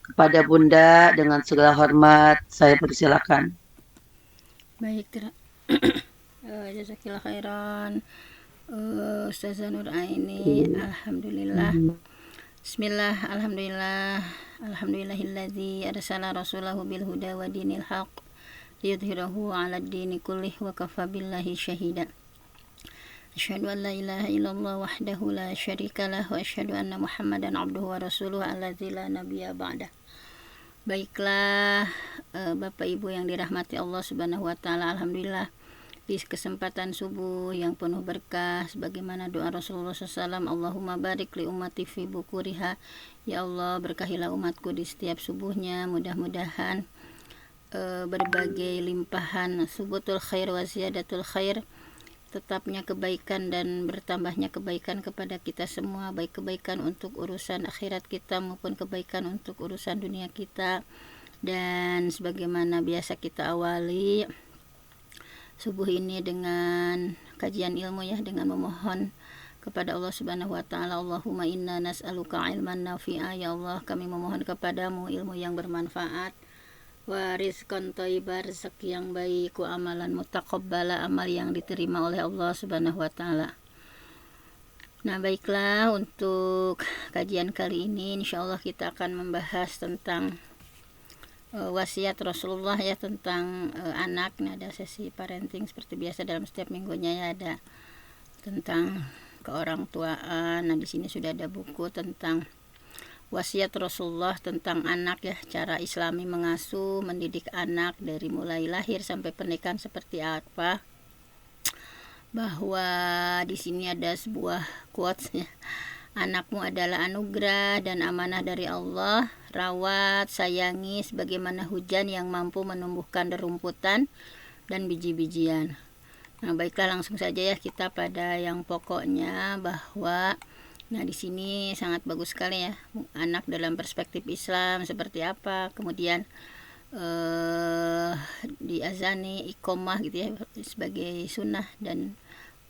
kepada Bunda dengan segala hormat. Saya persilakan. Baik, jazakillah khairan. Ustazah Nur Aini, alhamdulillah. Bismillah, alhamdulillah. Alhamdulillahilladzi arsala rasulahu bil huda wa dinil haq liyudhhirahu 'ala ad-dini kullih wa kafa billahi syahida. Asyhadu an la ilaha illallah wahdahu la syarikalah wa asyhadu anna Muhammadan abduhu wa rasuluhu alladzi la nabiyya ba'dah. Baiklah, Bapak Ibu yang dirahmati Allah Subhanahu wa taala, alhamdulillah di kesempatan subuh yang penuh berkah sebagaimana doa Rasulullah SAW, Allahumma barik li ummati fi bukuriha, ya Allah berkahilah umatku di setiap subuhnya, mudah-mudahan berbagai limpahan subutul khair wa ziyadatul khair, tetapnya kebaikan dan bertambahnya kebaikan kepada kita semua, baik kebaikan untuk urusan akhirat kita maupun kebaikan untuk urusan dunia kita. Dan sebagaimana biasa kita awali subuh ini dengan kajian ilmu ya, dengan memohon kepada Allah Subhanahu wa taala, Allahumma inna nas'aluka ilman nafi'a, ya Allah kami memohon kepadamu ilmu yang bermanfaat, wa rizqan thayyiban, rezeki yang baik, wa amalan mutaqabbala, amal yang diterima oleh Allah Subhanahu wa taala. Nah, baiklah, untuk kajian kali ini insyaallah kita akan membahas tentang wasiat Rasulullah ya, tentang anak. Nah, ada sesi parenting seperti biasa dalam setiap minggunya ya, ada tentang keorangtuaan. Nah, di sini sudah ada buku tentang wasiat Rasulullah tentang anak ya, cara Islami mengasuh, mendidik anak dari mulai lahir sampai pernikahan seperti apa. Bahwa di sini ada sebuah quotes ya. Anakmu adalah anugerah dan amanah dari Allah. Rawat, sayangi sebagaimana hujan yang mampu menumbuhkan rerumputan dan biji-bijian. Nah, baiklah, langsung saja ya kita pada yang pokoknya, bahwa nah di sini sangat bagus sekali ya, anak dalam perspektif Islam seperti apa. Kemudian diazani iqomah gitu ya sebagai sunnah, dan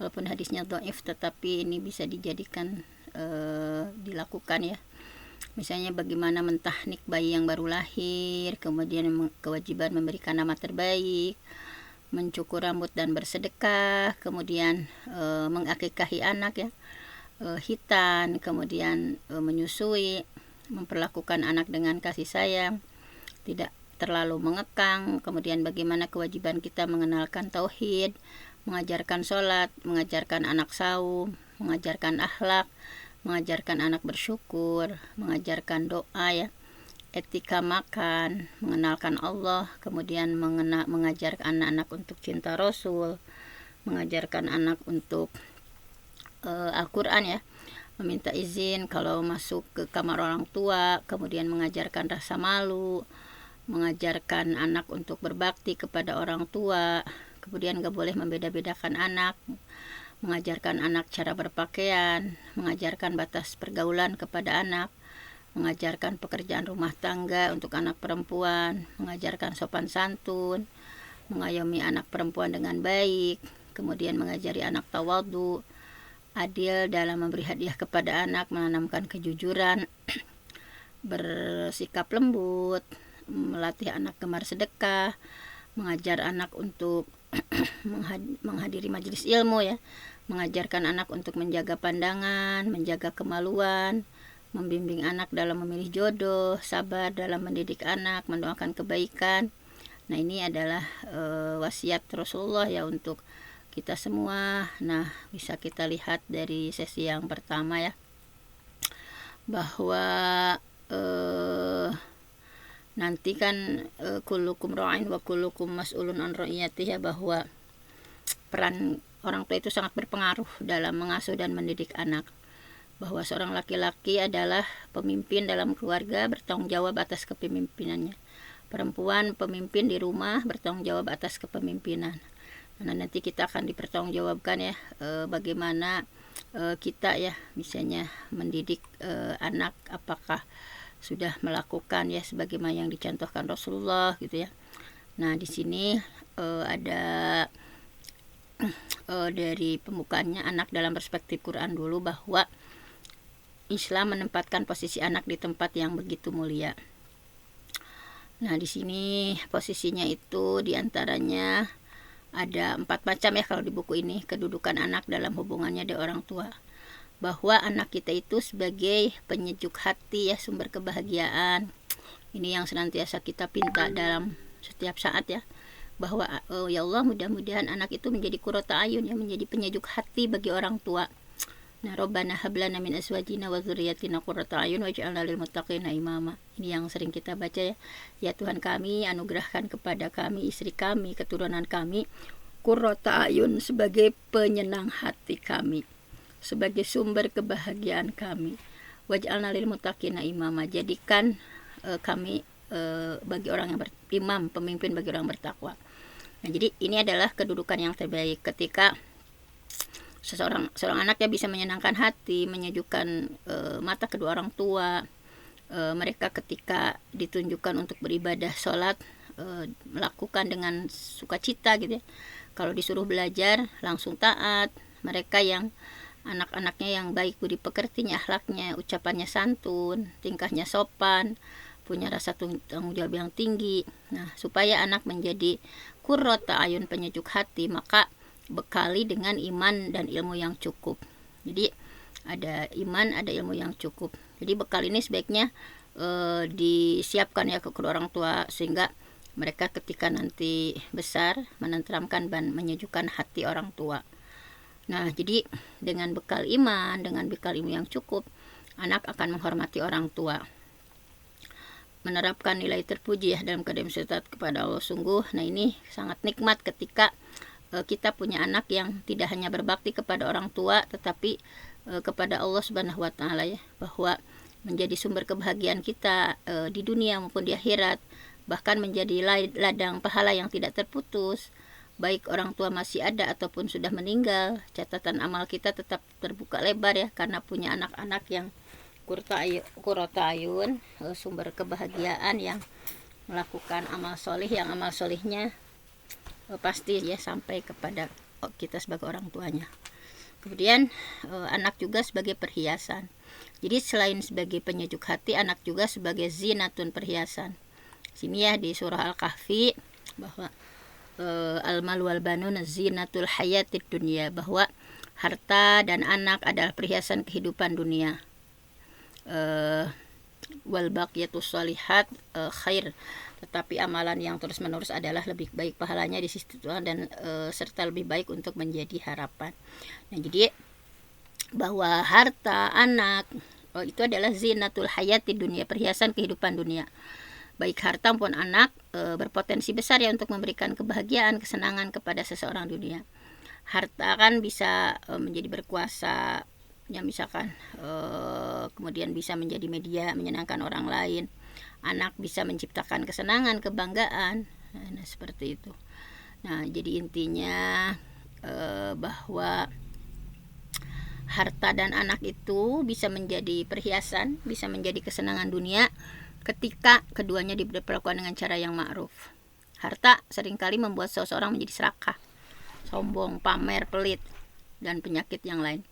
walaupun hadisnya dhaif tetapi ini bisa dijadikan dilakukan ya. Misalnya bagaimana mentahnik bayi yang baru lahir, kemudian kewajiban memberikan nama terbaik, mencukur rambut dan bersedekah, kemudian mengakikahi anak ya, hitan, kemudian menyusui, memperlakukan anak dengan kasih sayang, tidak terlalu mengekang, kemudian bagaimana kewajiban kita mengenalkan tauhid, mengajarkan sholat, mengajarkan anak saum, mengajarkan akhlak, mengajarkan anak bersyukur, mengajarkan doa ya, etika makan, mengenalkan Allah, kemudian mengajarkan anak-anak untuk cinta Rasul, mengajarkan anak untuk Al-Quran ya, meminta izin kalau masuk ke kamar orang tua, kemudian mengajarkan rasa malu, mengajarkan anak untuk berbakti kepada orang tua, kemudian gak boleh membeda-bedakan anak, mengajarkan anak cara berpakaian, mengajarkan batas pergaulan kepada anak, mengajarkan pekerjaan rumah tangga untuk anak perempuan, mengajarkan sopan santun, mengayomi anak perempuan dengan baik, kemudian mengajari anak tawadhu, adil dalam memberi hadiah kepada anak, menanamkan kejujuran, bersikap lembut, melatih anak gemar sedekah, mengajar anak untuk menghadiri majelis ilmu ya, mengajarkan anak untuk menjaga pandangan, menjaga kemaluan, membimbing anak dalam memilih jodoh, sabar dalam mendidik anak, mendoakan kebaikan. Nah, ini adalah wasiat Rasulullah ya untuk kita semua. Nah, bisa kita lihat dari sesi yang pertama ya, bahwa nanti kan kullukum ra'in wa kullukum mas'ulun an ra'iyatihi, bahwa peran orang tua itu sangat berpengaruh dalam mengasuh dan mendidik anak. Bahwa seorang laki-laki adalah pemimpin dalam keluarga, bertanggung jawab atas kepemimpinannya. Perempuan pemimpin di rumah, bertanggung jawab atas kepemimpinan. Nah, nanti kita akan dipertanggungjawabkan ya, bagaimana kita ya misalnya mendidik anak, apakah sudah melakukan ya sebagaimana yang dicontohkan Rasulullah gitu ya. Nah, di sini ada dari pembukaannya anak dalam perspektif Quran dulu, bahwa Islam menempatkan posisi anak di tempat yang begitu mulia. Nah, di sini posisinya itu diantaranya ada 4 macam ya kalau di buku ini, kedudukan anak dalam hubungannya dengan orang tua. Bahwa anak kita itu sebagai penyejuk hati ya, sumber kebahagiaan. Ini yang senantiasa kita pinta dalam setiap saat ya. Bahwa ya Allah, mudah-mudahan anak itu menjadi qurrata ayun ya, menjadi penyejuk hati bagi orang tua. Nah, Rabbana hablana min azwajina wa dzurriyyatina qurrata ayun waj'alna lil muttaqina imama. Ini yang sering kita baca ya. Ya Tuhan kami, anugerahkan kepada kami, istri kami, keturunan kami, qurrata ayun sebagai penyenang hati kami, sebagai sumber kebahagiaan kami. Waj'alna lil muttaqina imama. Jadikan kami bagi orang yang berimam, pemimpin bagi orang bertakwa. Nah, jadi ini adalah kedudukan yang terbaik ketika seorang anak ya bisa menyenangkan hati, menyejukkan mata kedua orang tua. Mereka ketika ditunjukkan untuk beribadah sholat, melakukan dengan sukacita gitu ya. Kalau disuruh belajar langsung taat. Mereka yang anak-anaknya yang baik budi pekertinya, akhlaknya, ucapannya santun, tingkahnya sopan, punya rasa tanggung jawab yang tinggi. Nah, supaya anak menjadi qurrata ayun, penyejuk hati, maka bekali dengan iman dan ilmu yang cukup. Jadi ada iman, ada ilmu yang cukup. Jadi bekal ini sebaiknya disiapkan ya ke kedua orang tua, sehingga mereka ketika nanti besar menenteramkan dan menyejukkan hati orang tua. Nah, jadi dengan bekal iman, dengan bekal ilmu yang cukup, anak akan menghormati orang tua, menerapkan nilai terpuji ya dalam keadaan taat kepada Allah. Sungguh, nah ini sangat nikmat ketika kita punya anak yang tidak hanya berbakti kepada orang tua, tetapi kepada Allah Subhanahu wa Ta'ala ya, bahwa menjadi sumber kebahagiaan kita di dunia maupun di akhirat, bahkan menjadi ladang pahala yang tidak terputus, baik orang tua masih ada ataupun sudah meninggal. Catatan amal kita tetap terbuka lebar ya, karena punya anak-anak yang qurrata ayun, sumber kebahagiaan, yang melakukan amal solih, yang amal solihnya pasti ya sampai kepada kita sebagai orang tuanya. Kemudian anak juga sebagai perhiasan. Jadi selain sebagai penyejuk hati, anak juga sebagai zinatun, perhiasan. Sini ya di surah Al-Kahfi bahwa al-mal wal banun zinatul hayatid dunya, bahwa harta dan anak adalah perhiasan kehidupan dunia. Wal baqiyatus shalihat khair, tetapi amalan yang terus-menerus adalah lebih baik pahalanya di sisi Tuhan, dan serta lebih baik untuk menjadi harapan. Nah, jadi bahwa harta, anak itu adalah zinatul hayati dunia, perhiasan kehidupan dunia. Baik harta maupun anak berpotensi besar ya untuk memberikan kebahagiaan, kesenangan kepada seseorang dunia. Harta kan bisa menjadi berkuasa ya, misalkan kemudian bisa menjadi media menyenangkan orang lain. Anak bisa menciptakan kesenangan, kebanggaan. Nah, seperti itu. Nah, jadi intinya bahwa harta dan anak itu bisa menjadi perhiasan, bisa menjadi kesenangan dunia ketika keduanya diperlakukan dengan cara yang ma'ruf. Harta seringkali membuat seseorang menjadi serakah, sombong, pamer, pelit, dan penyakit yang lain.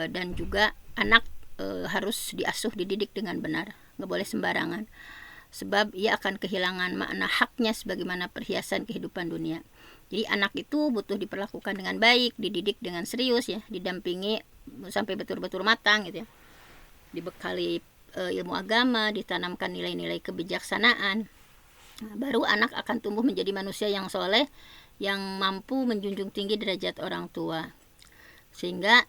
Dan juga anak harus diasuh, dididik dengan benar, nggak boleh sembarangan, sebab ia akan kehilangan makna haknya sebagaimana perhiasan kehidupan dunia. Jadi anak itu butuh diperlakukan dengan baik, dididik dengan serius ya, didampingi sampai betul-betul matang gitu ya, dibekali ilmu agama, ditanamkan nilai-nilai kebijaksanaan. Nah, baru anak akan tumbuh menjadi manusia yang soleh, yang mampu menjunjung tinggi derajat orang tua, sehingga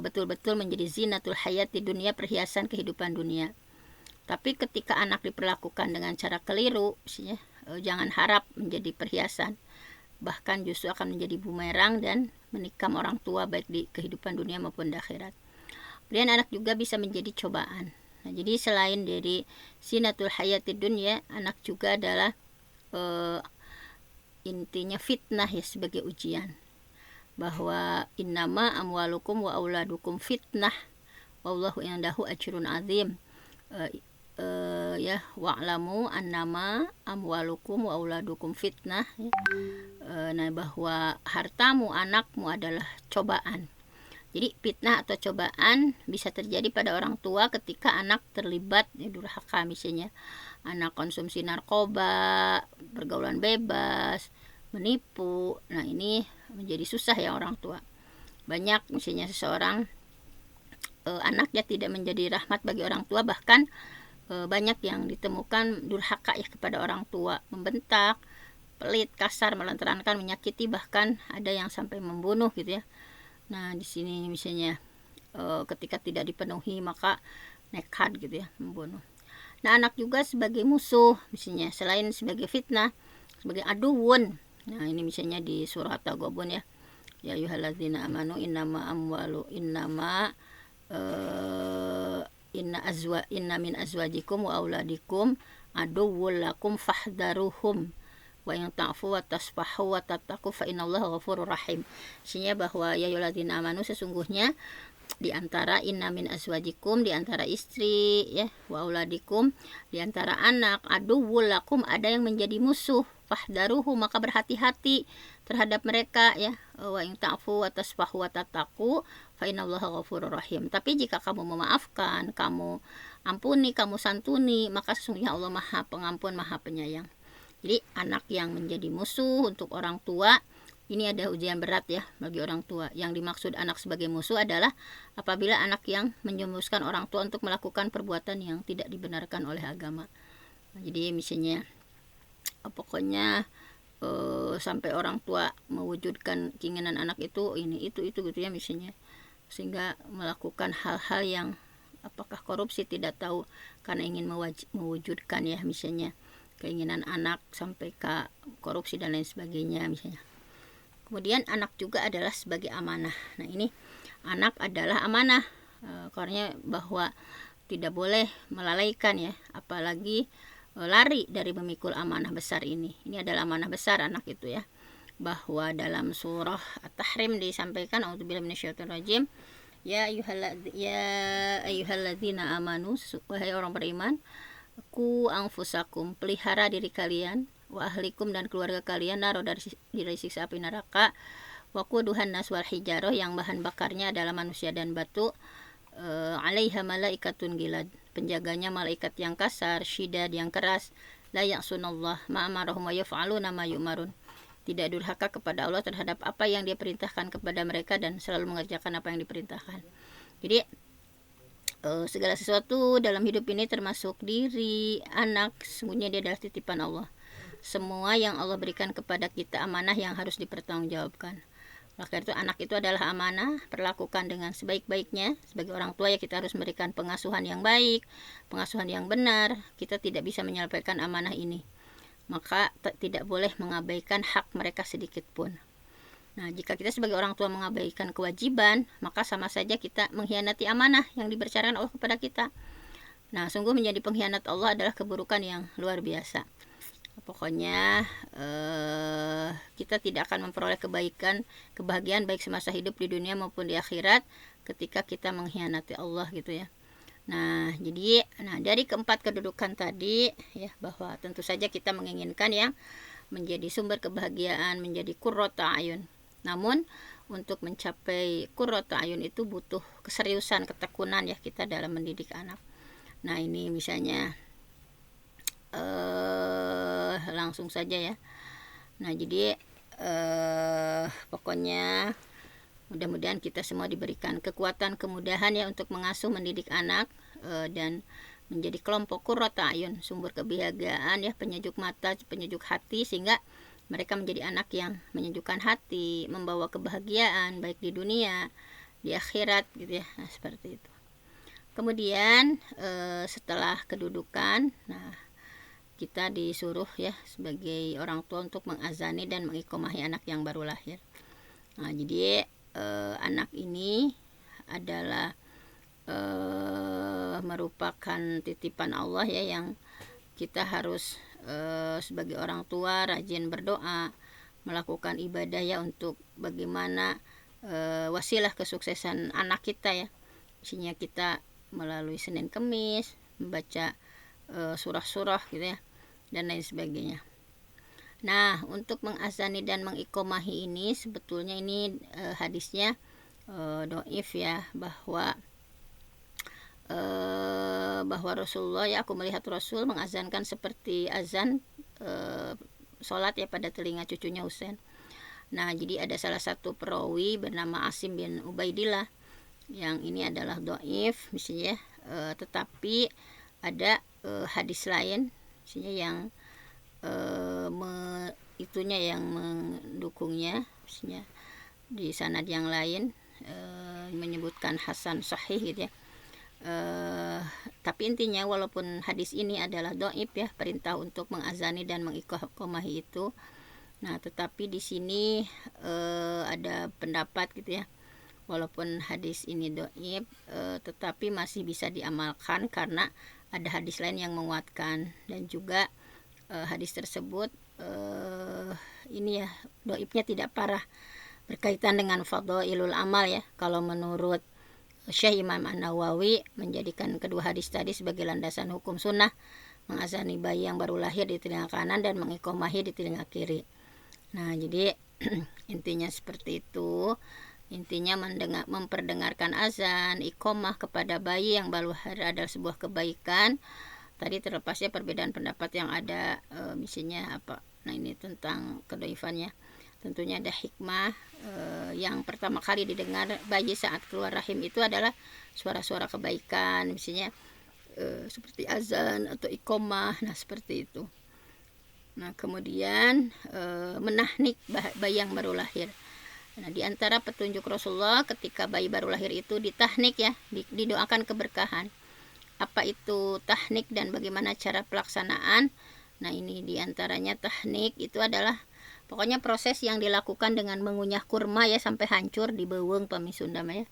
betul-betul menjadi zinatul hayat di dunia, perhiasan kehidupan dunia. Tapi ketika anak diperlakukan dengan cara keliru, ya, jangan harap menjadi perhiasan, bahkan justru akan menjadi bumerang dan menikam orang tua baik di kehidupan dunia maupun di akhirat. Kemudian anak juga bisa menjadi cobaan. Nah, jadi selain dari zinatul hayat di dunia, anak juga adalah intinya fitnah ya, sebagai ujian, bahwa innama amwalukum wa auladukum fitnah wallahu indahu ajrun azim. Ya, wa'lamu annama amwalukum wa auladukum fitnah ya. Nah, bahwa hartamu, anakmu adalah cobaan. Jadi fitnah atau cobaan bisa terjadi pada orang tua ketika anak terlibat durhaka, misalnya anak konsumsi narkoba, pergaulan bebas, menipu. Nah, ini menjadi susah ya orang tua. Banyak misalnya seseorang anaknya tidak menjadi rahmat bagi orang tua, bahkan banyak yang ditemukan durhaka ya kepada orang tua, membentak, pelit, kasar, melantarkan, menyakiti, bahkan ada yang sampai membunuh gitu ya. Nah, di sini misalnya ketika tidak dipenuhi maka nekat gitu ya, membunuh. Nah, anak juga sebagai musuh misalnya, selain sebagai fitnah, sebagai aduun. Nah, ini misalnya di surah At-Taghabun ya. Ya ayyuhalladzina amanu innama amwalu innama inna min azwajikum wa auladikum aduwwul lakum fahdharuhum wa in ta'fu wa tasfahu wa tattaqu fa innallaha ghafurur rahim. Artinya bahwa ya ayyuhalladzina amanu, sesungguhnya di antara inna min azwajikum, di antara istri ya, wa auladikum, di antara anak, aduwwul lakum, ada yang menjadi musuh, fahdharuhu, maka berhati-hati terhadap mereka ya. Wa in ta'fu wa tasfahu wa tattaqu fa innallaha ghafurur rahim. Tapi jika kamu memaafkan, kamu ampuni, kamu santuni, maka sesungguhnya Allah Maha Pengampun, Maha Penyayang. Jadi anak yang menjadi musuh untuk orang tua, ini ada ujian berat ya bagi orang tua. Yang dimaksud anak sebagai musuh adalah apabila anak yang menjerumuskan orang tua untuk melakukan perbuatan yang tidak dibenarkan oleh agama. Nah, jadi misalnya pokoknya sampai orang tua mewujudkan keinginan anak itu ini itu gitu ya misalnya, sehingga melakukan hal-hal yang apakah korupsi tidak tahu, karena ingin mewujudkan ya misalnya keinginan anak sampai ke korupsi dan lain sebagainya misalnya. Kemudian anak juga adalah sebagai amanah. Nah, ini anak adalah amanah karena bahwa tidak boleh melalaikan ya, apalagi lari dari memikul amanah besar ini. Ini adalah amanah besar anak itu ya. Bahwa dalam surah At-Tahrim disampaikan, a'udzubillahi minasyaitonirrajim, ya ayyuhalladzina amanu, wahai orang beriman, ku anfusakum, pelihara diri kalian, wa ahlikum, dan keluarga kalian, naro, dari siksa api neraka, wa quduhan nas wal hijarah, yang bahan bakarnya adalah manusia dan batu, alaiha malaikatun gilad, penjaganya malaikat yang kasar, syidad, yang keras, la ya'sunallah ma amarahum wa yaf'aluna ma yu'marun, tidak durhaka kepada Allah terhadap apa yang dia perintahkan kepada mereka dan selalu mengerjakan apa yang diperintahkan. Jadi segala sesuatu dalam hidup ini termasuk diri, anak, sesungguhnya dia adalah titipan Allah. Semua yang Allah berikan kepada kita amanah yang harus dipertanggungjawabkan. Maka itu anak itu adalah amanah, perlakukan dengan sebaik-baiknya. Sebagai orang tua ya kita harus memberikan pengasuhan yang baik, pengasuhan yang benar. Kita tidak bisa menyelesaikan amanah ini. Maka tidak boleh mengabaikan hak mereka sedikit pun. Nah, jika kita sebagai orang tua mengabaikan kewajiban, maka sama saja kita mengkhianati amanah yang dipercayakan Allah kepada kita. Nah, sungguh menjadi pengkhianat Allah adalah keburukan yang luar biasa. Pokoknya kita tidak akan memperoleh kebahagiaan baik semasa hidup di dunia maupun di akhirat ketika kita mengkhianati Allah gitu ya. Nah, jadi dari keempat kedudukan tadi ya, bahwa tentu saja kita menginginkan yang menjadi sumber kebahagiaan, menjadi qurrata ayun. Namun untuk mencapai qurrata ayun itu butuh keseriusan, ketekunan ya kita dalam mendidik anak. Nah, ini misalnya langsung saja ya. Nah, jadi pokoknya mudah-mudahan kita semua diberikan kekuatan, kemudahan ya untuk mengasuh, mendidik anak dan menjadi kelompok qurrata ayun, sumber kebahagiaan ya, penyejuk mata, penyejuk hati, sehingga mereka menjadi anak yang menyejukkan hati, membawa kebahagiaan baik di dunia, di akhirat gitu ya. Nah, seperti itu. Kemudian setelah kedudukan, nah kita disuruh ya sebagai orang tua untuk mengazani dan mengiqomahi anak yang baru lahir. Nah, jadi anak ini adalah merupakan titipan Allah ya, yang kita harus sebagai orang tua rajin berdoa, melakukan ibadah ya untuk bagaimana wasilah kesuksesan anak kita ya. Isinya kita melalui Senin Kemis membaca surah-surah gitu ya dan lain sebagainya. Nah, untuk mengazani dan mengiqomahi ini sebetulnya ini hadisnya doif ya, bahwa Rasulullah ya, aku melihat Rasul mengazankan seperti azan sholat ya pada telinga cucunya Husain. Nah, jadi ada salah satu perawi bernama Asim bin Ubaidillah yang ini adalah doif misalnya, tetapi ada hadis lain misalnya yang itunya yang mendukungnya, misalnya di sanad yang lain menyebutkan hasan sahih gitu ya. Tapi intinya walaupun hadis ini adalah doib ya, perintah untuk mengazani dan mengiqomahi itu. Nah, tetapi di sini ada pendapat gitu ya, walaupun hadis ini doib, tetapi masih bisa diamalkan karena ada hadis lain yang menguatkan. Dan juga hadis tersebut ini ya, doibnya tidak parah berkaitan dengan fadhailul amal ya. Kalau menurut Syekh Imam An-Nawawi menjadikan kedua hadis tadi sebagai landasan hukum sunnah, mengazani bayi yang baru lahir di telinga kanan dan mengiqomahi di telinga kiri. Nah, jadi intinya seperti itu. Intinya memperdengarkan azan, iqomah kepada bayi yang baru lahir adalah sebuah kebaikan. Tadi terlepasnya perbedaan pendapat yang ada, misalnya apa. Nah, ini tentang kedoifannya. Tentunya ada hikmah. Yang pertama kali didengar bayi saat keluar rahim itu adalah suara-suara kebaikan, misalnya seperti azan atau iqomah. Nah, seperti itu. Nah, kemudian menahnik bayi yang baru lahir. Nah, di antara petunjuk Rasulullah ketika bayi baru lahir itu ditahnik ya, didoakan keberkahan. Apa itu tahnik dan bagaimana cara pelaksanaan? Nah, ini diantaranya tahnik itu adalah pokoknya proses yang dilakukan dengan mengunyah kurma ya sampai hancur di beuweung pami Sunda ya.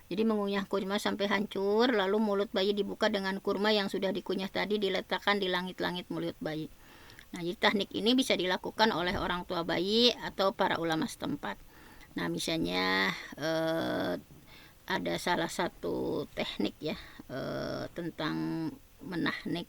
Jadi mengunyah kurma sampai hancur, lalu mulut bayi dibuka dengan kurma yang sudah dikunyah tadi diletakkan di langit-langit mulut bayi. Nah, jadi teknik ini bisa dilakukan oleh orang tua bayi atau para ulama setempat. Nah, misalnya ada salah satu teknik ya tentang menahnik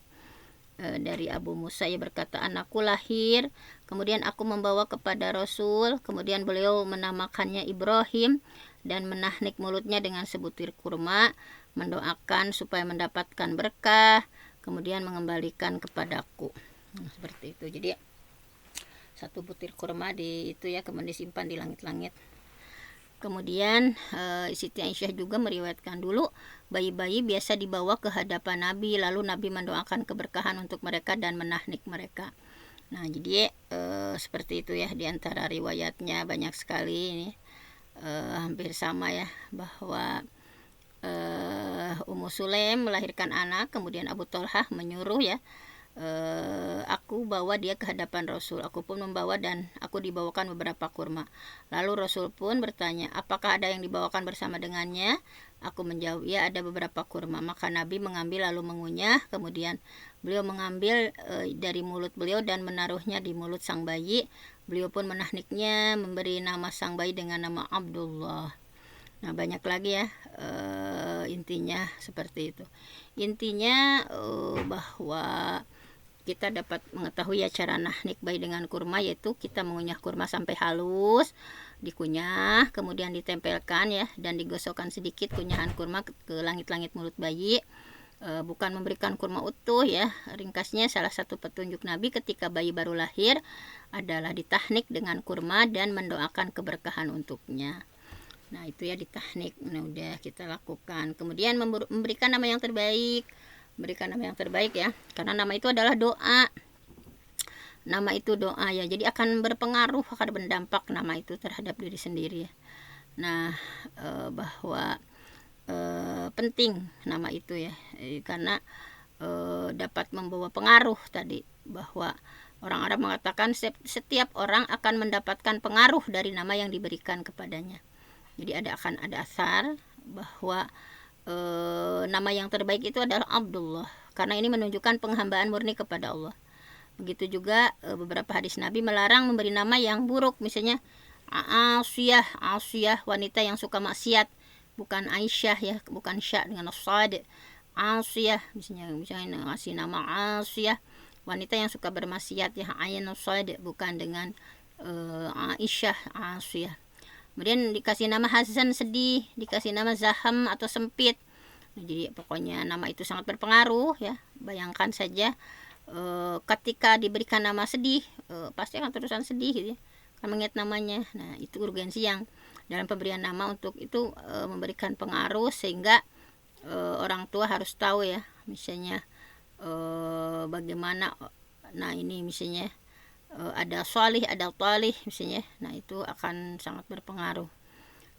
dari Abu Musa, ia berkata, anakku lahir, kemudian aku membawa kepada Rasul, kemudian beliau menamakannya Ibrahim dan menahnik mulutnya dengan sebutir kurma, mendoakan supaya mendapatkan berkah, kemudian mengembalikan kepadaku. Nah, seperti itu. Jadi satu butir kurma itu ya, kemudian disimpan di langit-langit. Kemudian Siti Aisyah juga meriwayatkan dulu bayi-bayi biasa dibawa ke hadapan Nabi, lalu Nabi mendoakan keberkahan untuk mereka dan menahnik mereka. Nah, jadi seperti itu ya, diantara riwayatnya banyak sekali ini hampir sama ya, bahwa Ummu Sulaim melahirkan anak, kemudian Abu Thalhah menyuruh ya, aku bawa dia ke hadapan Rasul, aku pun membawa dan aku dibawakan beberapa kurma. Lalu Rasul pun bertanya, apakah ada yang dibawakan bersama dengannya? Aku menjawab, ya, ada beberapa kurma. Maka Nabi mengambil lalu mengunyah, kemudian beliau mengambil dari mulut beliau dan menaruhnya di mulut sang bayi. Beliau pun menahniknya, memberi nama sang bayi dengan nama Abdullah. Nah, banyak lagi ya, intinya seperti itu. Intinya bahwa kita dapat mengetahui ya cara nahnik bayi dengan kurma, yaitu kita mengunyah kurma sampai halus, dikunyah, kemudian ditempelkan ya, dan digosokkan sedikit kunyahan kurma ke langit-langit mulut bayi. Bukan memberikan kurma utuh ya. Ringkasnya, salah satu petunjuk Nabi ketika bayi baru lahir adalah ditahnik dengan kurma dan mendoakan keberkahan untuknya. Nah, itu ya ditahnik. Nah, udah kita lakukan. Kemudian memberikan nama yang terbaik. Berikan nama yang terbaik ya, karena nama itu adalah doa. Nama itu doa ya, jadi akan berpengaruh, akan berdampak nama itu terhadap diri sendiri ya. Nah, bahwa penting nama itu ya, karena dapat membawa pengaruh tadi, bahwa orang Arab mengatakan setiap orang akan mendapatkan pengaruh dari nama yang diberikan kepadanya. Jadi akan ada asar bahwa nama yang terbaik itu adalah Abdullah, karena ini menunjukkan penghambaan murni kepada Allah. Begitu juga beberapa hadis Nabi melarang memberi nama yang buruk, misalnya Asiyah, wanita yang suka maksiat, bukan Aisyah ya, bukan Sya dengan Shad. Asiyah, misalnya ngasih nama Asiyah, wanita yang suka bermaksiat ya, Ain Shad, bukan dengan Aisyah, Asiyah. Kemudian dikasih nama Hazan, sedih, dikasih nama Zaham atau sempit. Nah, jadi pokoknya nama itu sangat berpengaruh ya. Bayangkan saja ketika diberikan nama sedih, pasti akan terusan sedih gitu ya, kan mengingat namanya. Nah, itu urgensi yang dalam pemberian nama untuk itu memberikan pengaruh, sehingga orang tua harus tahu ya, misalnya bagaimana. Nah, ini misalnya ada solih, ada talih misalnya. Nah, itu akan sangat berpengaruh.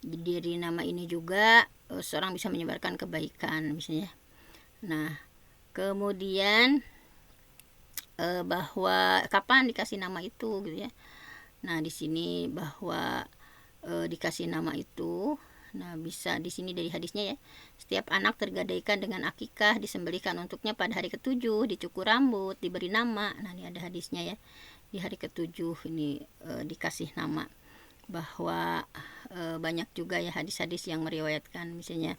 Dari nama ini juga seorang bisa menyebarkan kebaikan misalnya. Nah, kemudian bahwa kapan dikasih nama itu gitu ya. Nah, di sini bahwa dikasih nama itu, nah bisa di sini dari hadisnya ya. Setiap anak tergadaikan dengan akikah, disembelihkan untuknya pada hari ke-7, dicukur rambut, diberi nama. Nah, ini ada hadisnya ya. Di hari ke-7 ini dikasih nama. Bahwa banyak juga ya hadis-hadis yang meriwayatkan misalnya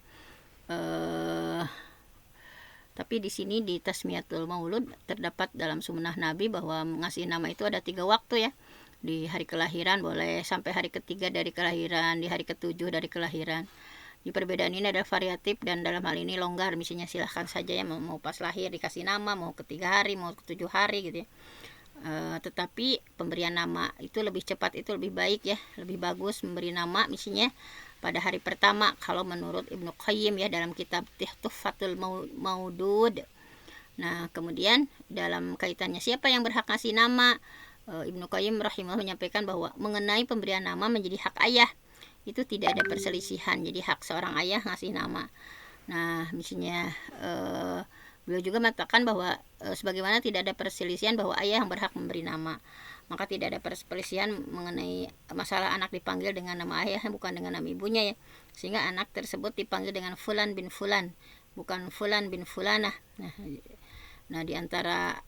tapi di sini di Tasmiyatul Maulud terdapat dalam sunnah Nabi bahwa ngasih nama itu ada 3 waktu ya. Di hari kelahiran boleh sampai hari ke-3 dari kelahiran, di hari ke-7 dari kelahiran. Di perbedaan ini ada variatif dan dalam hal ini longgar, misalnya silahkan saja ya, mau pas lahir dikasih nama, mau ke-3 hari, mau ke-7 hari gitu ya. Tetapi pemberian nama itu lebih cepat, itu lebih baik ya, lebih bagus memberi nama misalnya pada hari pertama kalau menurut Ibnu Qayyim ya dalam kitab Tuhfatul Maudud. Nah, kemudian dalam kaitannya siapa yang berhak ngasih nama, Ibnu Qayyim rahimahullah menyampaikan bahwa mengenai pemberian nama menjadi hak ayah itu tidak ada perselisihan, jadi hak seorang ayah ngasih nama. Nah, misalnya beliau juga mengatakan bahwa sebagaimana tidak ada perselisihan bahwa ayah yang berhak memberi nama, maka tidak ada perselisihan mengenai masalah anak dipanggil dengan nama ayah bukan dengan nama ibunya ya, sehingga anak tersebut dipanggil dengan Fulan bin Fulan, bukan Fulan bin Fulanah. Nah, di antara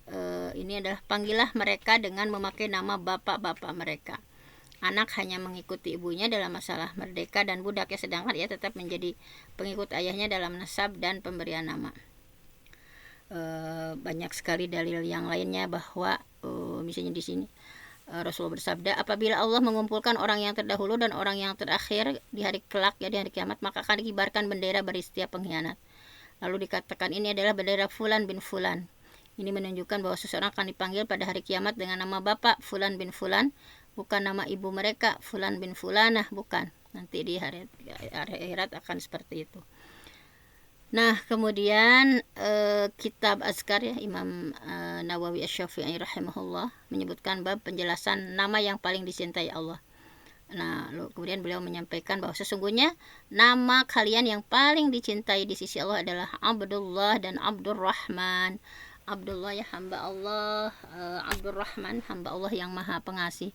ini adalah panggillah mereka dengan memakai nama bapak-bapak mereka. Anak hanya mengikuti ibunya dalam masalah merdeka dan budak ya, sedangkan ia tetap menjadi pengikut ayahnya dalam nasab dan pemberian nama. Banyak sekali dalil yang lainnya bahwa misalnya di sini Rasulullah bersabda, apabila Allah mengumpulkan orang yang terdahulu dan orang yang terakhir di hari kelak ya, di hari kiamat, maka akan dikibarkan bendera bagi setiap pengkhianat. Lalu dikatakan ini adalah bendera Fulan bin Fulan. Ini menunjukkan bahwa seseorang akan dipanggil pada hari kiamat dengan nama bapak Fulan bin Fulan, bukan nama ibu mereka Fulan bin Fulanah, bukan. Nanti di hari akhirat akan seperti itu. Nah, kemudian kitab Azkar ya, Imam Nawawi Asy-Syafi'i rahimahullah menyebutkan bab penjelasan nama yang paling dicintai Allah. Nah, kemudian beliau menyampaikan bahwa sesungguhnya nama kalian yang paling dicintai di sisi Allah adalah Abdullah dan Abdurrahman. Abdullah ya hamba Allah, Abdurrahman hamba Allah yang maha pengasih.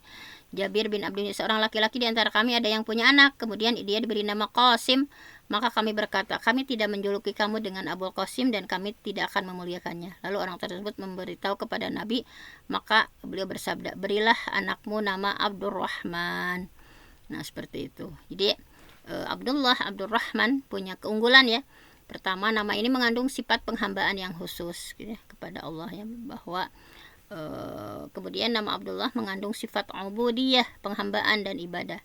Jabir bin Abdullah, seorang laki-laki di antara kami ada yang punya anak, kemudian dia diberi nama Qasim, maka kami berkata, kami tidak menjuluki kamu dengan Abul Qasim dan kami tidak akan memuliakannya. Lalu orang tersebut memberitahu kepada Nabi, maka beliau bersabda, berilah anakmu nama Abdurrahman. Nah, seperti itu. Jadi Abdullah, Abdurrahman punya keunggulan ya. Pertama, nama ini mengandung sifat penghambaan yang khusus gitu ya, kepada Allah ya, bahwa kemudian nama Abdullah mengandung sifat ubudiyah, penghambaan dan ibadah.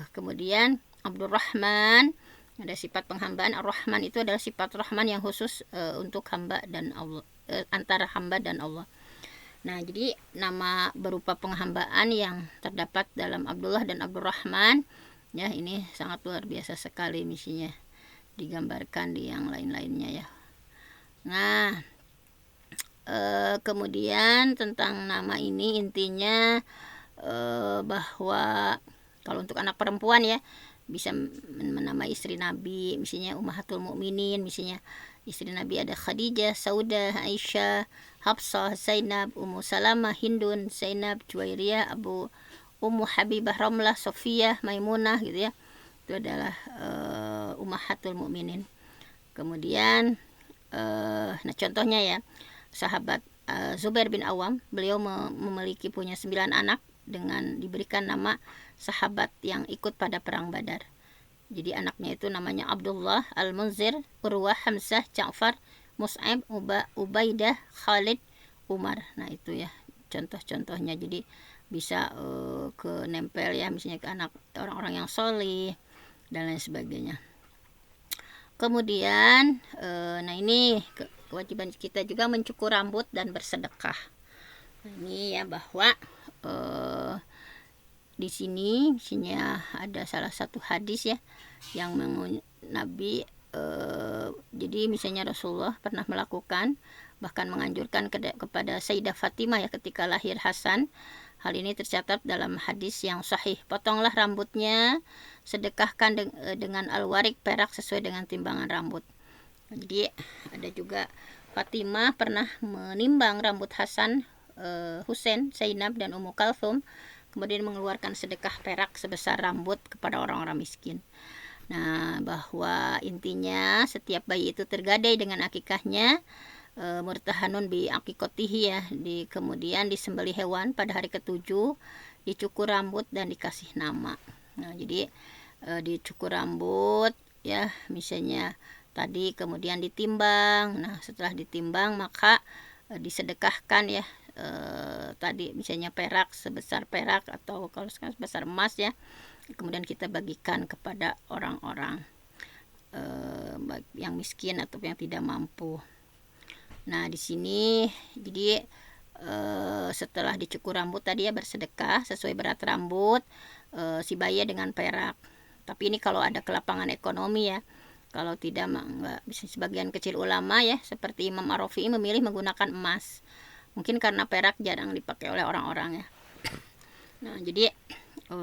Kemudian Abdurrahman ada sifat penghambaan. Ar-Rahman itu adalah sifat Rahman yang khusus untuk hamba dan Allah, antara hamba dan Allah. Nah, jadi nama berupa penghambaan yang terdapat dalam Abdullah dan Abdurrahman ya, ini sangat luar biasa sekali misinya, digambarkan di yang lain-lainnya ya. Nah, kemudian tentang nama ini intinya bahwa kalau untuk anak perempuan ya bisa menamai istri Nabi, misalnya Ummahatul Mukminin, misalnya istri Nabi ada Khadijah, Saudah, Aisyah, Hafsah, Zainab, Ummu Salamah, Hindun, Zainab, Juwairiyah, Ummu Habibah, Ramlah, Sofiyah, Maimunah gitu ya. Itu adalah Ummahatul Mukminin. Kemudian nah contohnya ya, sahabat Zubair bin Awam, beliau memiliki punya 9 anak dengan diberikan nama sahabat yang ikut pada perang Badar. Jadi anaknya itu namanya Abdullah, Al-Munzir, Urwah, Hamzah, Ja'far, Mus'ab, Ubaidah, Khalid, Umar. Nah, itu ya contoh-contohnya. Jadi bisa ke nempel ya, misalnya ke anak orang-orang yang solih dan lain sebagainya. Kemudian nah ini kewajiban kita juga mencukur rambut dan bersedekah. Nah, ini ya bahwa di sini misalnya ada salah satu hadis ya yang Nabi jadi misalnya Rasulullah pernah melakukan, bahkan menganjurkan kepada Sayyidah Fatimah ya ketika lahir Hasan. Hal ini tercatat dalam hadis yang sahih. Potonglah rambutnya, sedekahkan dengan al-warik, perak sesuai dengan timbangan rambut. Jadi ada juga Fatimah pernah menimbang rambut Hasan, Husain, Zainab dan Ummu Kalsum, kemudian mengeluarkan sedekah perak sebesar rambut kepada orang-orang miskin. Nah, bahwa intinya setiap bayi itu tergadai dengan akikahnya, murtahanun bi akikotihi ya, kemudian disembelih hewan pada hari ke-7, dicukur rambut dan dikasih nama. Nah, jadi dicukur rambut ya, misalnya tadi, kemudian ditimbang. Nah, setelah ditimbang maka disedekahkan ya, tadi misalnya perak sebesar perak, atau kalau sekarang sebesar emas ya, kemudian kita bagikan kepada orang-orang yang miskin atau yang tidak mampu. Nah, di sini jadi setelah dicukur rambut tadi ya, bersedekah sesuai berat rambut si bayi dengan perak. Tapi ini kalau ada kelapangan ekonomi ya. Kalau tidak enggak bisa. Sebagian kecil ulama ya seperti Imam Ar-Rafi'i memilih menggunakan emas. Mungkin karena perak jarang dipakai oleh orang-orang ya. Nah, jadi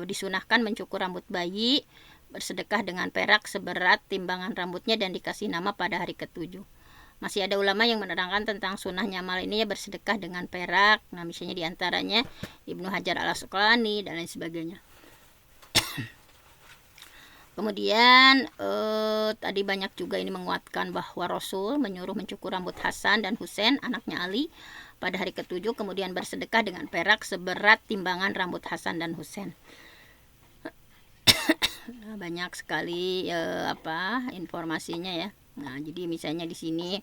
disunahkan mencukur rambut bayi, bersedekah dengan perak seberat timbangan rambutnya dan dikasih nama pada hari ke-7. Masih ada ulama yang menerangkan tentang sunnahnya amal ini ya, bersedekah dengan perak. Nah, misalnya diantaranya Ibnu Hajar Al-Asqalani dan lain sebagainya. Kemudian tadi banyak juga ini menguatkan bahwa Rasul menyuruh mencukur rambut Hasan dan Husain, anaknya Ali, pada hari ke-7, kemudian bersedekah dengan perak seberat timbangan rambut Hasan dan Husain. Nah, banyak sekali informasinya ya. Nah, jadi misalnya di sini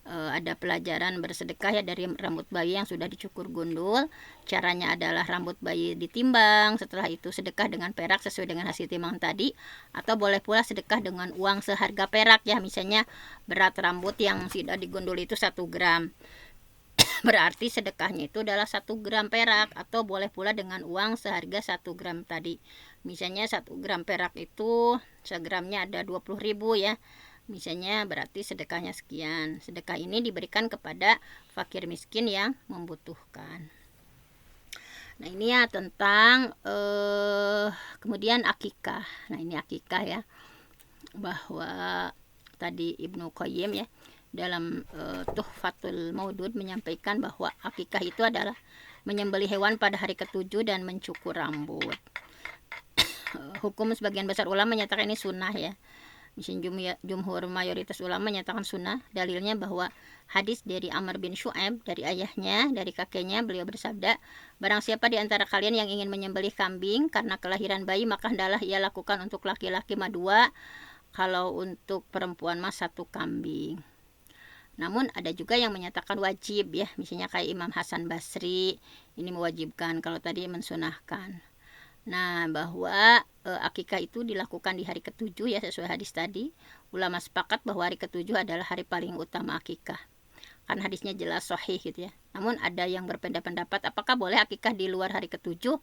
ada pelajaran bersedekah ya dari rambut bayi yang sudah dicukur gundul. Caranya adalah rambut bayi ditimbang, setelah itu sedekah dengan perak sesuai dengan hasil timbangan tadi, atau boleh pula sedekah dengan uang seharga perak ya, misalnya berat rambut yang sudah digundul itu 1 gram. Berarti sedekahnya itu adalah 1 gram perak, atau boleh pula dengan uang seharga 1 gram tadi. Misalnya 1 gram perak itu segramnya ada 20.000 ya. Misalnya berarti sedekahnya sekian. Sedekah ini diberikan kepada fakir miskin yang membutuhkan. Nah, ini ya tentang kemudian akikah. Nah, ini akikah ya, bahwa tadi Ibnu Qayyim ya dalam Tuhfatul Maudud menyampaikan bahwa akikah itu adalah menyembelih hewan pada hari ke-7 dan mencukur rambut. Hukum sebagian besar ulama menyatakan ini sunnah ya. Misalnya jumhur mayoritas ulama menyatakan sunnah. Dalilnya bahwa hadis dari Amr bin Shu'aib dari ayahnya, dari kakeknya, beliau bersabda, barang siapa di antara kalian yang ingin menyembelih kambing karena kelahiran bayi, maka hendaklah ia lakukan untuk laki-laki 2, kalau untuk perempuan 1 kambing. Namun ada juga yang menyatakan wajib ya, misalnya kayak Imam Hasan Basri ini mewajibkan, kalau tadi mensunahkan. Nah, bahwa akikah itu dilakukan di hari ke-7 ya, sesuai hadis tadi. Ulama sepakat bahwa hari ke-7 adalah hari paling utama akikah. Kan hadisnya jelas sahih gitu ya. Namun ada yang berpendapat apakah boleh akikah di luar hari ke-7.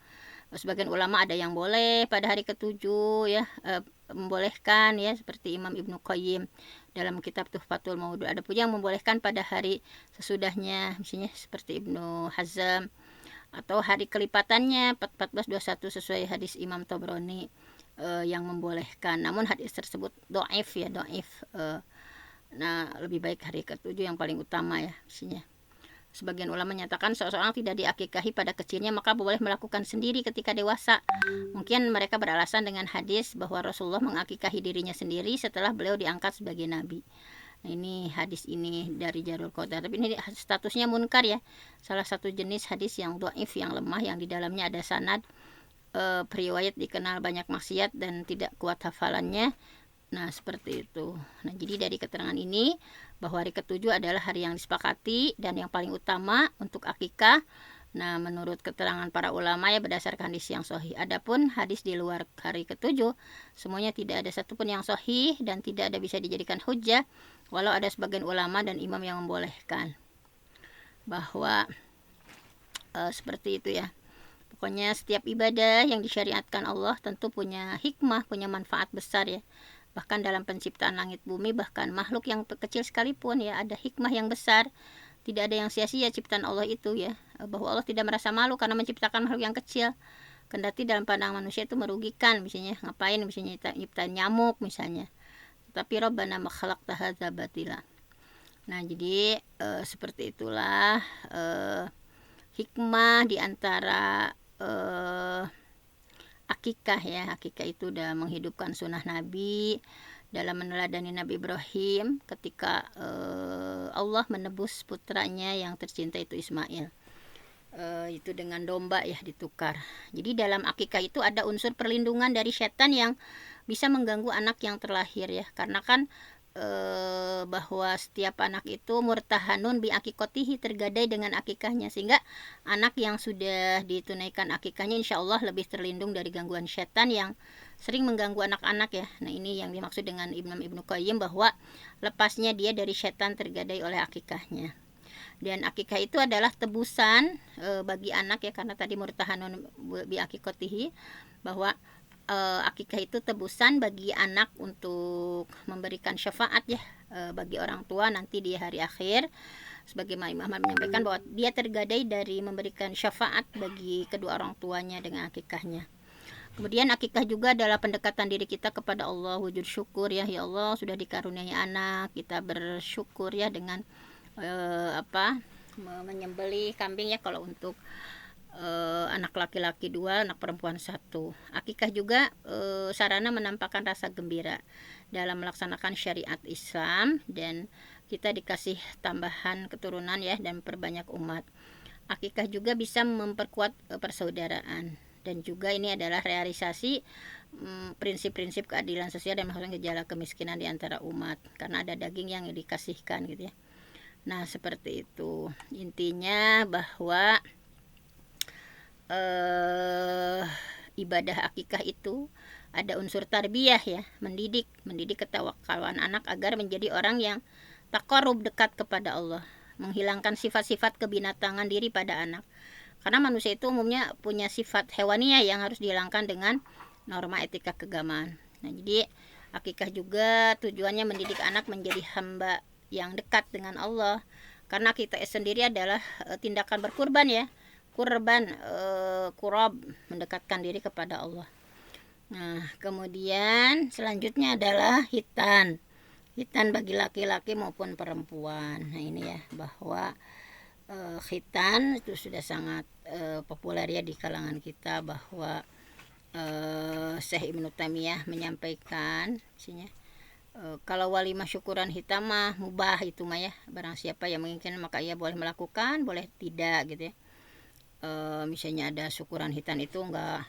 Sebagian ulama ada yang boleh pada hari ke-7 ya, membolehkan ya, seperti Imam Ibnu Qayyim dalam kitab Tuhfatul Maudud. Ada pun yang membolehkan pada hari sesudahnya, misalnya seperti Ibnu Hazm, atau hari kelipatannya 1421 sesuai hadis Imam Tabrani yang membolehkan. Namun hadis tersebut dhaif ya, dhaif. Nah, lebih baik hari ke-7 yang paling utama ya misalnya. Sebagian ulama menyatakan seseorang tidak diakikahi pada kecilnya maka boleh melakukan sendiri ketika dewasa. Mungkin mereka beralasan dengan hadis bahwa Rasulullah mengakikahi dirinya sendiri setelah beliau diangkat sebagai nabi. Nah, ini hadis ini dari Jarul Qadar, tapi ini statusnya munkar ya, salah satu jenis hadis yang dhaif, yang lemah, yang di dalamnya ada sanad periwayat dikenal banyak maksiat dan tidak kuat hafalannya. Nah, seperti itu. Nah, jadi dari keterangan ini bahwa hari ke-7 adalah hari yang disepakati dan yang paling utama untuk akikah. Nah, menurut keterangan para ulama ya berdasarkan hadis yang sahih. Adapun hadis di luar hari ketujuh, semuanya tidak ada satupun yang sahih dan tidak ada bisa dijadikan hujjah, walau ada sebagian ulama dan imam yang membolehkan. Bahwa seperti itu ya. Pokoknya setiap ibadah yang disyariatkan Allah tentu punya hikmah, punya manfaat besar ya. Bahkan dalam penciptaan langit bumi, bahkan makhluk yang kecil sekalipun ya ada hikmah yang besar. Tidak ada yang sia-sia ciptaan Allah itu ya. Bahwa Allah tidak merasa malu karena menciptakan makhluk yang kecil. Kendati dalam pandangan manusia itu merugikan, misalnya ngapain misalnya nyiptain nyamuk misalnya. Tapi Rabbana ma khalaqta hadza batila. Nah, jadi seperti itulah hikmah di antara akikah ya. Akikah itu udah menghidupkan sunnah Nabi dalam meneladani Nabi Ibrahim ketika Allah menebus putranya yang tercinta itu Ismail. Itu dengan domba ya ditukar. Jadi dalam akikah itu ada unsur perlindungan dari setan yang bisa mengganggu anak yang terlahir ya. Karena kan bahwa setiap anak itu murtahanun bi akikotihi, tergadai dengan akikahnya, sehingga anak yang sudah ditunaikan akikahnya insya Allah lebih terlindung dari gangguan setan yang sering mengganggu anak-anak ya. Nah, ini yang dimaksud dengan Ibnu Qayyim bahwa lepasnya dia dari setan tergadai oleh akikahnya. Dan akikah itu adalah tebusan bagi anak ya, karena tadi murtahanun bi akikotihi, bahwa akikah itu tebusan bagi anak untuk memberikan syafaat ya bagi orang tua nanti di hari akhir. Sebagaimana Imam Ahmad menyampaikan bahwa dia tergadai dari memberikan syafaat bagi kedua orang tuanya dengan akikahnya. Kemudian akikah juga adalah pendekatan diri kita kepada Allah, wujud syukur ya. Ya Allah, sudah dikaruniai anak, kita bersyukur ya dengan menyembelih kambing ya kalau untuk anak laki-laki 2, anak perempuan 1. Akikah juga sarana menampakkan rasa gembira dalam melaksanakan syariat Islam, dan kita dikasih tambahan keturunan ya dan perbanyak umat. Akikah juga bisa memperkuat persaudaraan, dan juga ini adalah realisasi prinsip-prinsip keadilan sosial dan menghilangkan gejala kemiskinan di antara umat, karena ada daging yang dikasihkan gitu ya. Nah, seperti itu intinya, bahwa ibadah akikah itu ada unsur tarbiyah ya, mendidik ketawakalan anak agar menjadi orang yang taqarrub, dekat kepada Allah, menghilangkan sifat-sifat kebinatangan diri pada anak. Karena manusia itu umumnya punya sifat hewaniah yang harus dihilangkan dengan norma etika keagamaan. Nah, jadi akikah juga tujuannya mendidik anak menjadi hamba yang dekat dengan Allah. Karena kita sendiri adalah tindakan berkurban ya. Kurab, mendekatkan diri kepada Allah. Nah, kemudian selanjutnya adalah hitan bagi laki-laki maupun perempuan. Nah, ini ya, bahwa khitan itu sudah sangat populer ya di kalangan kita, bahwa Syekh Ibnu Taimiyah menyampaikan kalau walimah syukuran hitam mah mubah, itu mah ya, barang siapa yang menginginkan maka ia boleh melakukan, boleh tidak gitu ya. Misalnya ada syukuran hitam itu enggak,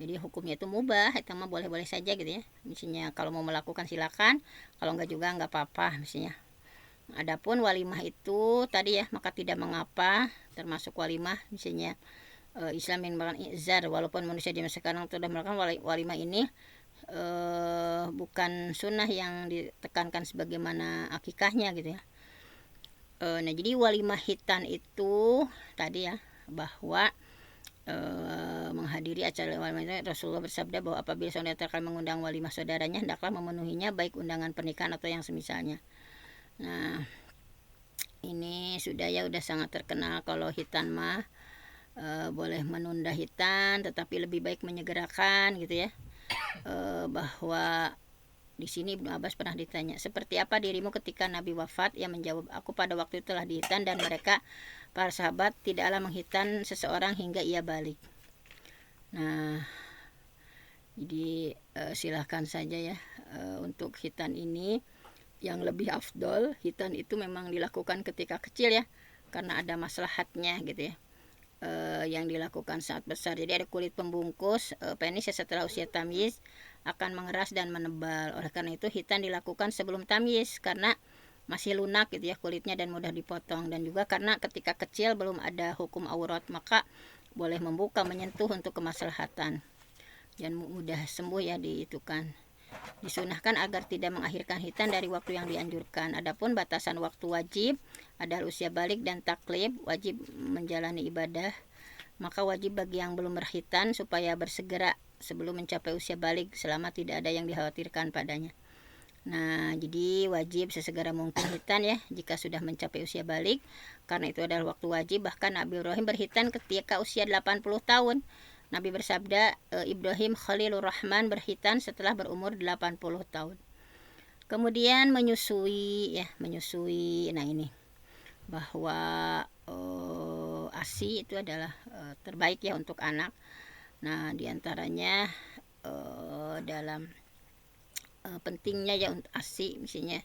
jadi hukumnya itu mubah, itu mah boleh-boleh saja gitu ya. Misalnya kalau mau melakukan silakan, kalau enggak juga enggak apa-apa misalnya. Adapun walimah itu tadi ya, maka tidak mengapa, termasuk walimah misalnya Islam yang melakukan izar, walaupun manusia di masa sekarang sudah melakukan walimah ini bukan sunnah yang ditekankan sebagaimana akikahnya gitu ya. Nah, jadi walimah hitan itu tadi ya, bahwa menghadiri acara walimah itu, Rasulullah bersabda bahwa apabila saudara akan mengundang walimah saudaranya, hendaklah memenuhinya, baik undangan pernikahan atau yang semisalnya. Nah, ini sudah sangat terkenal kalau hitan mah boleh menunda hitan, tetapi lebih baik menyegerakan gitu ya. Bahwa di sini Ibnu Abbas pernah ditanya, seperti apa dirimu ketika Nabi wafat? Ia menjawab, aku pada waktu itu telah dihitan dan mereka para sahabat tidaklah menghitan seseorang hingga ia balik. Nah, jadi silahkan saja ya untuk hitan ini yang lebih afdol. Hitan itu memang dilakukan ketika kecil ya, karena ada maslahatnya gitu ya. Yang dilakukan saat besar, jadi ada kulit pembungkus penis setelah usia tamyiz akan mengeras dan menebal. Oleh karena itu hitan dilakukan sebelum tamyiz, karena masih lunak gitu ya kulitnya dan mudah dipotong, dan juga karena ketika kecil belum ada hukum aurat maka boleh membuka menyentuh untuk kemaslahatan dan mudah sembuh ya diitukan. Disunahkan agar tidak mengakhirkan hitan dari waktu yang dianjurkan. Adapun batasan waktu wajib adalah usia balik dan taklib, wajib menjalani ibadah. Maka wajib bagi yang belum berhitan supaya bersegera sebelum mencapai usia balik selama tidak ada yang dikhawatirkan padanya. Nah, jadi wajib sesegera mungkin hitan ya jika sudah mencapai usia balik, karena itu adalah waktu wajib. Bahkan Nabi Ibrahim berhitan ketika usia 80 tahun. Nabi bersabda, Ibrahim Khalilur Rahman berhitan setelah berumur 80 tahun. Kemudian menyusui ya, menyusui. Nah, ini bahwa ASI itu adalah terbaik ya untuk anak. Nah, diantaranya dalam pentingnya ya untuk ASI, misalnya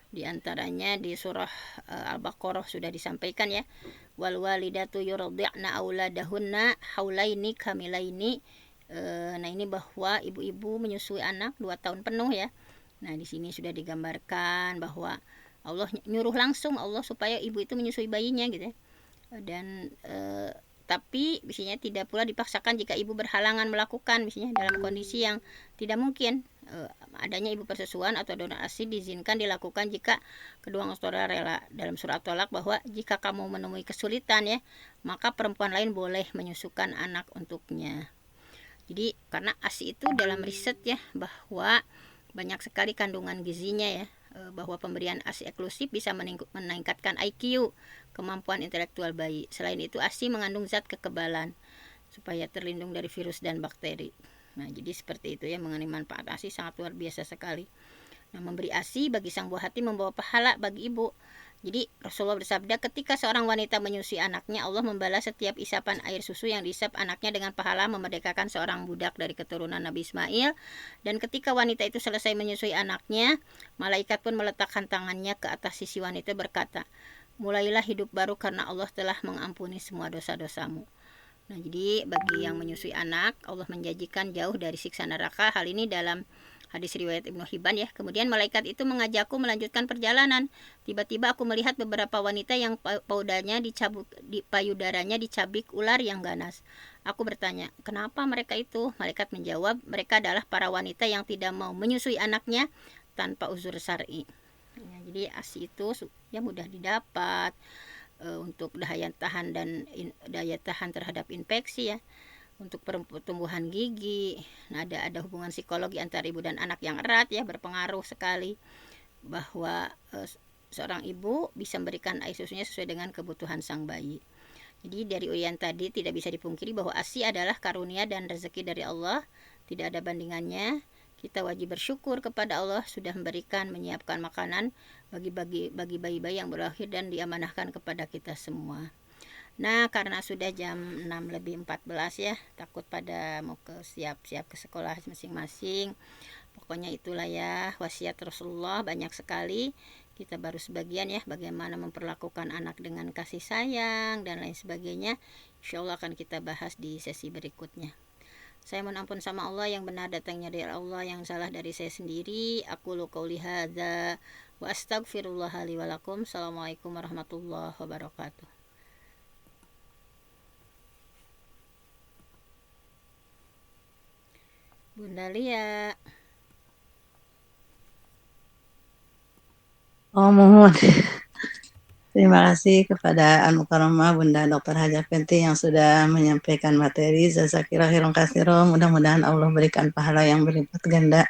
diantaranya di surah Al-Baqarah sudah disampaikan ya, wal walidatu yurdi'na auladahunna haulaini kamilaini. Nah, ini bahwa ibu-ibu menyusui anak 2 tahun penuh ya. Nah, di sini sudah digambarkan bahwa Allah nyuruh langsung Allah supaya ibu itu menyusui bayinya gitu ya. Dan tapi misalnya tidak pula dipaksakan jika ibu berhalangan melakukan, misalnya dalam kondisi yang tidak mungkin adanya ibu persusuan atau donasi diizinkan dilakukan jika kedua orang tua rela. Dalam surat Tolak bahwa jika kamu menemui kesulitan ya, maka perempuan lain boleh menyusukan anak untuknya. Jadi karena ASI itu dalam riset ya bahwa banyak sekali kandungan gizinya ya, bahwa pemberian ASI eksklusif bisa meningkatkan IQ, kemampuan intelektual bayi. Selain itu ASI mengandung zat kekebalan supaya terlindung dari virus dan bakteri. Nah, jadi seperti itu ya, mengenai manfaat ASI sangat luar biasa sekali. Nah, memberi ASI bagi sang buah hati membawa pahala bagi ibu. Jadi Rasulullah bersabda, ketika seorang wanita menyusui anaknya, Allah membalas setiap isapan air susu yang diisap anaknya dengan pahala memerdekakan seorang budak dari keturunan Nabi Ismail. Dan ketika wanita itu selesai menyusui anaknya, malaikat pun meletakkan tangannya ke atas sisi wanita berkata, mulailah hidup baru karena Allah telah mengampuni semua dosa-dosamu. Nah, jadi bagi yang menyusui anak, Allah menjanjikan jauh dari siksa neraka. Hal ini dalam hadis riwayat Ibnu Hibban ya. Kemudian malaikat itu mengajakku melanjutkan perjalanan. Tiba-tiba aku melihat beberapa wanita yang payudaranya dicabik ular yang ganas. Aku bertanya, kenapa mereka itu? Malaikat menjawab, mereka adalah para wanita yang tidak mau menyusui anaknya tanpa uzur syar'i. Ya, jadi ASI itu ya mudah didapat untuk daya tahan dan daya tahan terhadap infeksi ya, untuk pertumbuhan gigi. Nah, ada hubungan psikologi antara ibu dan anak yang erat ya, berpengaruh sekali bahwa seorang ibu bisa memberikan air susunya sesuai dengan kebutuhan sang bayi. Jadi dari ujian tadi tidak bisa dipungkiri bahwa ASI adalah karunia dan rezeki dari Allah, tidak ada bandingannya. Kita wajib bersyukur kepada Allah sudah menyiapkan makanan bagi bayi-bayi yang berlahir dan diamanahkan kepada kita semua. Nah, karena sudah jam 6:14 ya, takut pada mau siap-siap ke sekolah masing-masing. Pokoknya itulah ya wasiat Rasulullah, banyak sekali. Kita baru sebagian ya, bagaimana memperlakukan anak dengan kasih sayang dan lain sebagainya. Insya Allah akan kita bahas di sesi berikutnya. Saya mohon ampun sama Allah, yang benar datangnya dari Allah, yang salah dari saya sendiri. Aku qouli hadza wa astaghfirullah li wa lakum. Assalamualaikum warahmatullahi wabarakatuh. Bunda Lia. Oh, mohon. Terima kasih kepada Al-Mukarramah Bunda Dr. Haja Fenty yang sudah menyampaikan materi. Jazakillah khairan katsiran. Mudah-mudahan Allah berikan pahala yang berlipat ganda.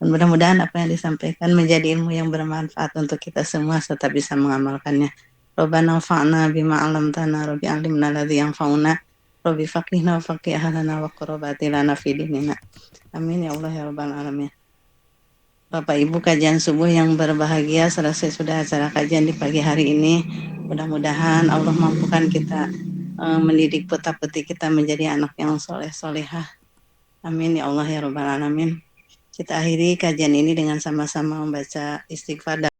Dan mudah-mudahan apa yang disampaikan menjadi ilmu yang bermanfaat untuk kita semua serta bisa mengamalkannya. Rabbana fa'na bima 'allamtana, Rabbi 'allimna alladzi yanfa'una, Rabbi faqihna wa faqih ahlana wa qurrabati lana fi dinina. Amin ya Allah ya rabbal alamin. Bapak Ibu kajian subuh yang berbahagia, selesai sudah acara kajian di pagi hari ini. Mudah-mudahan Allah mampukan kita mendidik putra-putri kita menjadi anak yang soleh solehah. Amin ya Allah ya rabbal alamin. Kita akhiri kajian ini dengan sama-sama membaca istighfar.